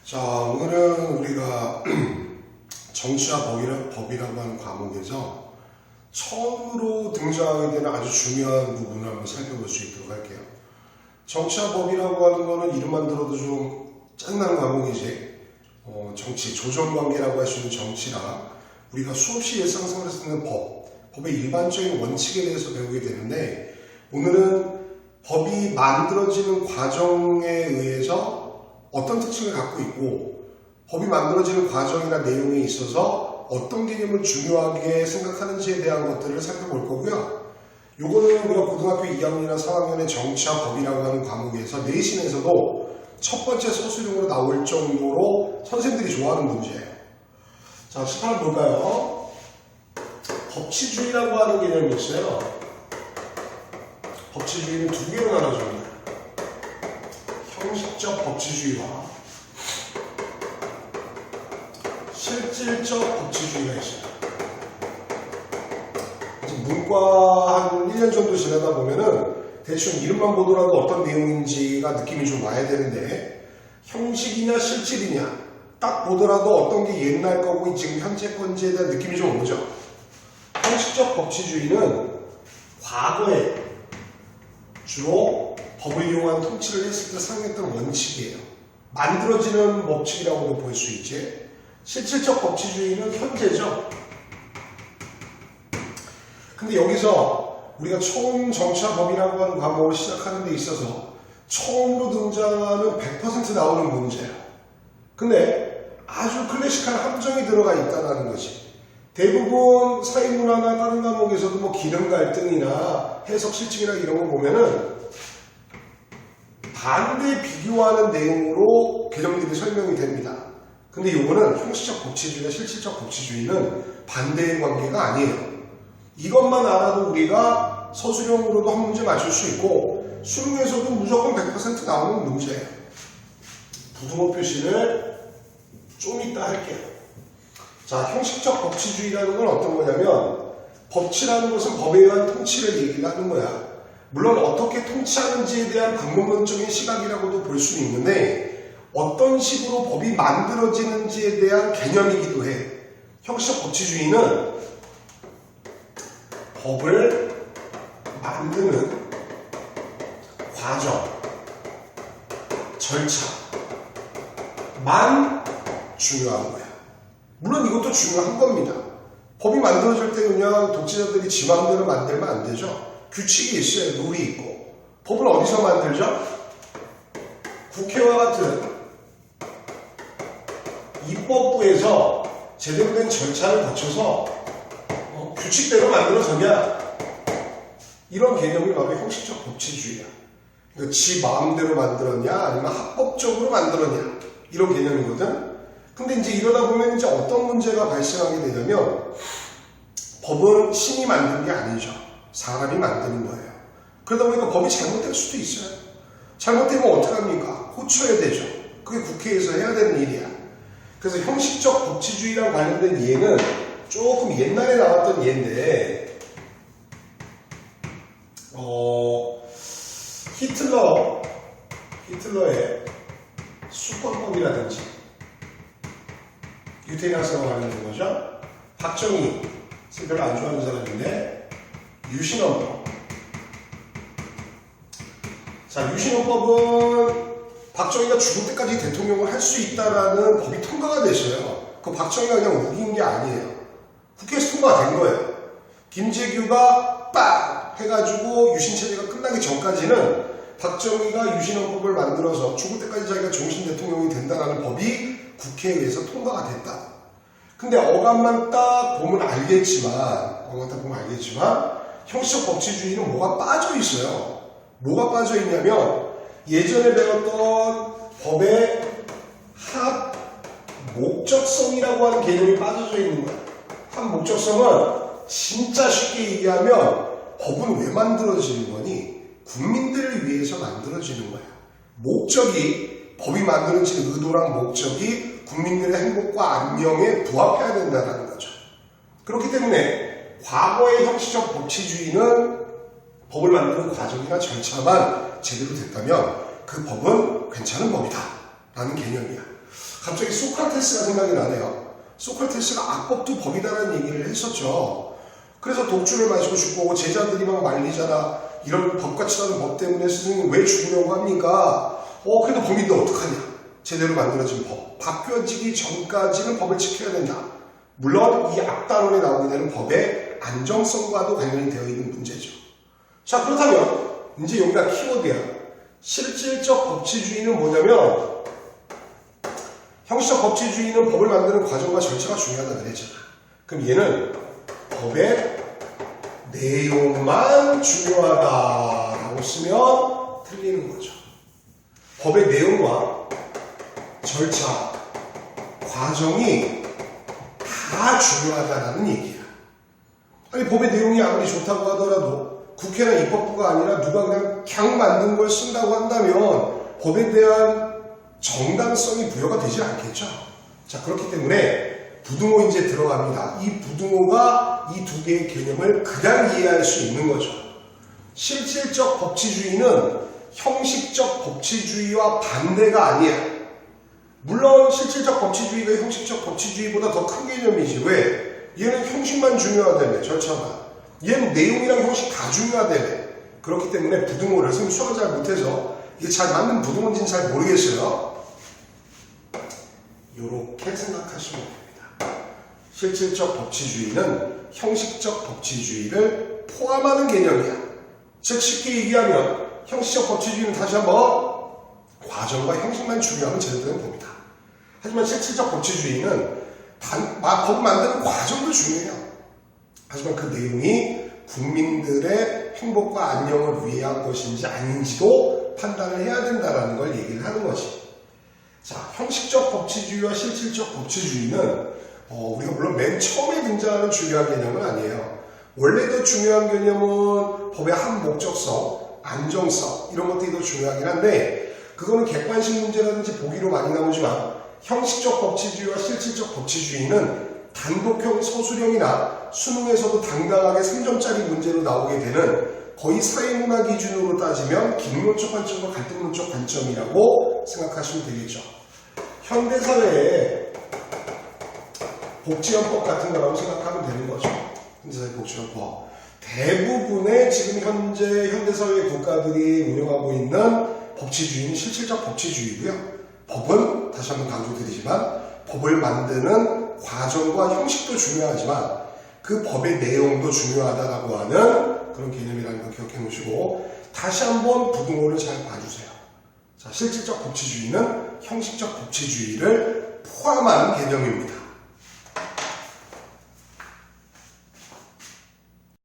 자, 오늘은 우리가 정치와 법이라고 하는 과목에서 처음으로 등장하게 되는 아주 중요한 부분을 한번 살펴볼 수 있도록 할게요. 정치와 법이라고 하는 거는 이름만 들어도 좀 짜증나는 과목이지. 정치, 조정관계라고 할 수 있는 정치랑 우리가 수없이 일상생활에서 쓰는 법의 일반적인 원칙에 대해서 배우게 되는데, 오늘은 법이 만들어지는 과정에 의해서 어떤 특징을 갖고 있고, 법이 만들어지는 과정이나 내용에 있어서 어떤 개념을 중요하게 생각하는지에 대한 것들을 살펴볼 거고요. 요거는 우리가 고등학교 2학년이나 3학년의 정치와 법이라고 하는 과목에서 내신에서도 첫 번째 서술형으로 나올 정도로 선생님들이 좋아하는 문제예요. 자, 18번 볼까요? 법치주의라고 하는 개념이 있어요. 법치주의는 두 개로 나눠집니다. 형식적 법치주의와 실질적 법치주의가 있어요. 문과 한 1년 정도 지나다 보면은 대충 이름만 보더라도 어떤 내용인지가 느낌이 좀 와야 되는데, 형식이냐 실질이냐 딱 보더라도 어떤 게 옛날 거고 지금 현재 건지에 대한 느낌이 좀 오죠. 형식적 법치주의는 과거에 주로 법을 이용한 통치를 했을 때 사용했던 원칙이에요. 만들어지는 법칙이라고도 볼 수 있지. 실질적 법치주의는 현재죠. 근데 여기서 우리가 처음 정치와 법이라고 하는 과목을 시작하는 데 있어서 처음으로 등장하는 100% 나오는 문제야. 근데 아주 클래식한 함정이 들어가 있다는 것이, 대부분 사회문화나 다른 과목에서도 뭐 기능 갈등이나 해석 실증이나 이런 거 보면은 반대 비교하는 내용으로 개념들이 설명이 됩니다. 근데 이거는 형식적 법치주의와 실질적 법치주의는 반대의 관계가 아니에요. 이것만 알아도 우리가 서술형으로도 한 문제 맞출 수 있고, 수능에서도 무조건 100% 나오는 문제예요. 부등호 표시를 좀 이따 할게요. 자, 형식적 법치주의라는 건 어떤 거냐면, 법치라는 것은 법에 의한 통치를 얘기를 하는 거야. 물론 어떻게 통치하는지에 대한 방법론적인 시각이라고도 볼 수는 있는데, 어떤 식으로 법이 만들어지는지에 대한 개념이기도 해. 형식적 법치주의는 법을 만드는 과정, 절차만 중요한 거야. 물론 이것도 중요한 겁니다. 법이 만들어질 때 그냥 독재자들이 지 마음대로 만들면 안 되죠. 규칙이 있어요. 룰이 있고. 법을 어디서 만들죠? 국회와 같은 입법부에서 제대로 된 절차를 거쳐서 규칙대로 만들어졌냐? 이런 개념이 바로 형식적 법치주의야. 그러니까 지 마음대로 만들었냐, 아니면 합법적으로 만들었냐, 이런 개념이거든. 근데 이제 이러다 보면 이제 어떤 문제가 발생하게 되냐면, 법은 신이 만든 게 아니죠. 사람이 만드는 거예요. 그러다 보니까 법이 잘못될 수도 있어요. 잘못되면 어떡합니까? 고쳐야 되죠. 그게 국회에서 해야 되는 일이야. 그래서 형식적 법치주의랑 관련된 예는 조금 옛날에 나왔던 예인데, 히틀러의 수권법이라든지, 유태인 학생과 관련된 거죠. 박정희, 별로 안 좋아하는 사람인데, 유신헌법. 자, 유신헌법은 박정희가 죽을 때까지 대통령을 할 수 있다라는 법이 통과가 됐어요. 그 박정희가 그냥 우긴 게 아니에요. 국회에서 통과가 된 거예요. 김재규가 빡 해가지고 유신체제가 끝나기 전까지는 박정희가 유신헌법을 만들어서 죽을 때까지 자기가 종신 대통령이 된다라는 법이 국회에 의해서 통과가 됐다. 근데 어감만 딱 보면 알겠지만, 형식적 법치주의는 뭐가 빠져 있어요. 뭐가 빠져 있냐면, 예전에 배웠던 법의 합 목적성이라고 하는 개념이 빠져져 있는 거야. 합 목적성은 진짜 쉽게 얘기하면 법은 왜 만들어지는 거니? 국민들을 위해서 만들어지는 거야. 목적이, 법이 만들어진 의도랑 목적이 국민들의 행복과 안녕에 부합해야 된다는 거죠. 그렇기 때문에 과거의 형식적 법치주의는 법을 만드는 과정이나 절차만 제대로 됐다면 그 법은 괜찮은 법이다 라는 개념이야. 갑자기 소크라테스가 생각이 나네요. 소크라테스가 악법도 법이다라는 얘기를 했었죠. 그래서 독주를 마시고 죽고 제자들이 막 말리잖아. 이런 법같이 나는 법 때문에 스승님 왜 죽으려고 합니까? 그래도 법인데 어떡하냐. 제대로 만들어진 법. 바뀌어지기 전까지는 법을 지켜야 된다. 물론 이 앞단원에 나오게 되는 법의 안정성과도 관련이 되어 있는 문제죠. 자, 그렇다면 이제 여기가 키워드야. 실질적 법치주의는 뭐냐면 형식적 법치주의는 법을 만드는 과정과 절차가 중요하다 그랬잖아. 그럼 얘는 법의 내용만 중요하다라고 쓰면 틀리는 거죠. 법의 내용과 절차, 과정이 다 중요하다라는 얘기야. 아니 법의 내용이 아무리 좋다고 하더라도 국회나 입법부가 아니라 누가 그냥 만든 걸 쓴다고 한다면 법에 대한 정당성이 부여가 되지 않겠죠. 자, 그렇기 때문에 부등호 이제 들어갑니다. 이 부등호가 이 두 개의 개념을 그냥 이해할 수 있는 거죠. 실질적 법치주의는 형식적 법치주의와 반대가 아니야. 물론 실질적 법치주의가 형식적 법치주의보다 더 큰 개념이지. 왜? 얘는 형식만 중요하다며, 절차만. 얘는 내용이랑 형식 다 중요하다며. 그렇기 때문에 부등호를 선생님 수업을 잘 못해서 이게 잘 맞는 부등호인지는 잘 모르겠어요. 이렇게 생각하시면 됩니다. 실질적 법치주의는 형식적 법치주의를 포함하는 개념이야. 즉 쉽게 얘기하면 형식적 법치주의는 다시 한번 과정과 형식만 중요하면 제대로 된 법이다. 하지만 실질적 법치주의는 법 만드는 과정도 중요해요. 하지만 그 내용이 국민들의 행복과 안녕을 위한 것인지 아닌지도 판단을 해야 된다는 걸 얘기를 하는 거지. 자, 형식적 법치주의와 실질적 법치주의는 우리가 물론 맨 처음에 등장하는 중요한 개념은 아니에요. 원래도 중요한 개념은 법의 항목적성, 안정성 이런 것들이 더 중요하긴 한데 그거는 객관식 문제라든지 보기로 많이 나오지만 형식적 법치주의와 실질적 법치주의는 단독형 서술형이나 수능에서도 당당하게 3점짜리 문제로 나오게 되는 거의 사회문화 기준으로 따지면 기능론적 관점과 갈등론적 관점이라고 생각하시면 되겠죠. 현대사회에 복지헌법 같은 거라고 생각하면 되는 거죠. 현대사회 복지헌법. 대부분의 지금 현재 현대사회 국가들이 운영하고 있는 법치주의는 실질적 법치주의고요. 법은 다시 한번 강조드리지만 법을 만드는 과정과 형식도 중요하지만 그 법의 내용도 중요하다고 하는 그런 개념이라는 걸 기억해 놓으시고 다시 한번 부등호를 잘 봐주세요. 자, 실질적 법치주의는 형식적 법치주의를 포함한 개념입니다.